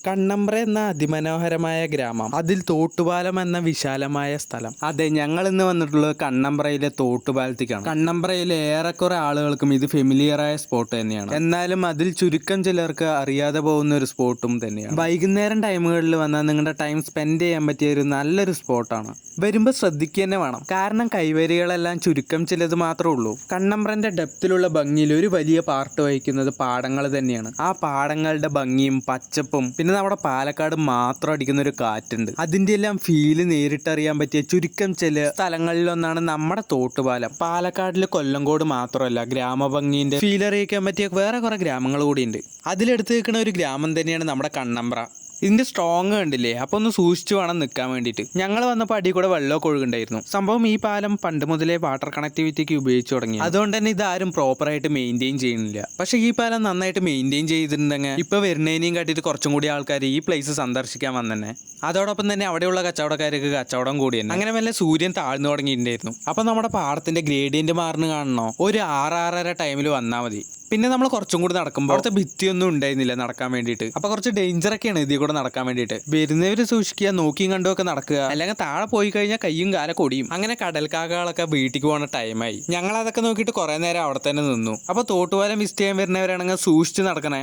കണ്ണമ്പ്ര എന്ന അതിമനോഹരമായ ഗ്രാമം, അതിൽ തോട്ടുപാലം എന്ന വിശാലമായ സ്ഥലം. അതെ, ഞങ്ങൾ ഇന്ന് വന്നിട്ടുള്ളത് കണ്ണമ്പ്രയിലെ തോട്ടുപാലത്തേക്കാണ്. കണ്ണമ്പ്രയിലെ ഏറെക്കുറെ ആളുകൾക്കും ഇത് ഫെമിലിയറായ സ്പോട്ട് തന്നെയാണ്. എന്നാലും അതിൽ ചുരുക്കം ചിലർക്ക് അറിയാതെ പോകുന്ന ഒരു സ്പോട്ടും തന്നെയാണ്. വൈകുന്നേരം ടൈമുകളിൽ വന്നാൽ നിങ്ങളുടെ ടൈം സ്പെൻഡ് ചെയ്യാൻ പറ്റിയ ഒരു നല്ലൊരു സ്പോട്ടാണ്. വരുമ്പോൾ ശ്രദ്ധിക്കുക തന്നെ വേണം, കാരണം കൈവരികളെല്ലാം ചുരുക്കം ചിലത് മാത്രമേ ഉള്ളൂ. കണ്ണമ്പ്രന്റെ ഡെപ്തിലുള്ള ഭംഗിയിൽ ഒരു വലിയ പാർട്ട് വഹിക്കുന്നത് പാടങ്ങൾ തന്നെയാണ്. ആ പാടങ്ങളുടെ ഭംഗിയും പച്ചപ്പും പിന്നെ നമ്മുടെ പാലക്കാട് മാത്രം അടിക്കുന്ന ഒരു കാറ്റുണ്ട്. അതിന്റെ എല്ലാം ഫീല് നേരിട്ടറിയാൻ പറ്റിയ ചുരുക്കം ചില സ്ഥലങ്ങളിലൊന്നാണ് നമ്മുടെ തോട്ടുപാലം. പാലക്കാടിലെ കൊല്ലങ്കോട് മാത്രമല്ല, ഗ്രാമഭംഗിന്റെ ഫീൽ അറിയിക്കാൻ പറ്റിയ വേറെ കുറെ ഗ്രാമങ്ങൾ കൂടിയുണ്ട്. അതിലെടുത്ത് നിൽക്കുന്ന ഒരു ഗ്രാമം തന്നെയാണ് നമ്മുടെ കണ്ണമ്പ്ര. ഇതിന്റെ സ്ട്രോങ് കണ്ടില്ലേ? അപ്പൊ ഒന്ന് സൂക്ഷിച്ചു വേണം നിൽക്കാൻ വേണ്ടിയിട്ട്. ഞങ്ങൾ വന്നപ്പോൾ അടി കൂടെ വെള്ളമൊക്കെ ഒഴുകുണ്ടായിരുന്നു. സംഭവം ഈ പാലം പണ്ട് മുതലേ വാട്ടർ കണക്ടിവിറ്റിക്ക് ഉപയോഗിച്ചു തുടങ്ങി. അതുകൊണ്ട് തന്നെ ഇതാരും പ്രോപ്പറായിട്ട് മെയിൻറ്റെയിൻ ചെയ്യുന്നില്ല. പക്ഷെ ഈ പാലം നന്നായിട്ട് മെയിൻറ്റെയിൻ ചെയ്തിട്ടുണ്ടെങ്കിൽ ഇപ്പൊ വരുന്നതിനെയും കാട്ടിയിട്ട് കുറച്ചും കൂടി ആൾക്കാർ ഈ പ്ലേസ് സന്ദർശിക്കാൻ വന്നെ. അതോടൊപ്പം തന്നെ അവിടെയുള്ള കച്ചവടക്കാർക്ക് കച്ചവടം കൂടി തന്നെ. അങ്ങനെ വല്ല സൂര്യൻ താഴ്ന്നു തുടങ്ങിയിട്ടുണ്ടായിരുന്നു. അപ്പൊ നമ്മുടെ പാടത്തിന്റെ ഗ്രേഡിയന്റ് മാറുന്നു കാണണോ? ഒരു 6-6:30 ടൈമിൽ വന്നാൽ മതി. പിന്നെ നമ്മൾ കുറച്ചും കൂടി നടക്കുമ്പോൾ അവിടുത്തെ ഭിത്തിയൊന്നും ഉണ്ടായിരുന്നില്ല നടക്കാൻ വേണ്ടിയിട്ട്. അപ്പൊ കുറച്ച് ഡേഞ്ചർ ഒക്കെയാണ് ഇതിൽ കൂടെ നടക്കാൻ വേണ്ടിയിട്ട്. വരുന്നവര് സൂക്ഷിക്കുക, നോക്കിയും കണ്ടുമൊക്കെ നടക്കുക, അല്ലെങ്കിൽ താഴെ പോയി കഴിഞ്ഞാൽ കയ്യും കാലൊക്കെ ഒടിയും. അങ്ങനെ കടൽക്കാക്കകളൊക്കെ വീട്ടിലേക്ക് പോകുന്ന ടൈമായി. ഞങ്ങൾ അതൊക്കെ നോക്കിയിട്ട് കുറെ നേരം അവിടെ തന്നെ നിന്നു. അപ്പൊ തോട്ടുപാലം വിസിറ്റ് ചെയ്യാൻ വരുന്നവരാണെങ്കിൽ സൂക്ഷിച്ച് നടക്കണേ.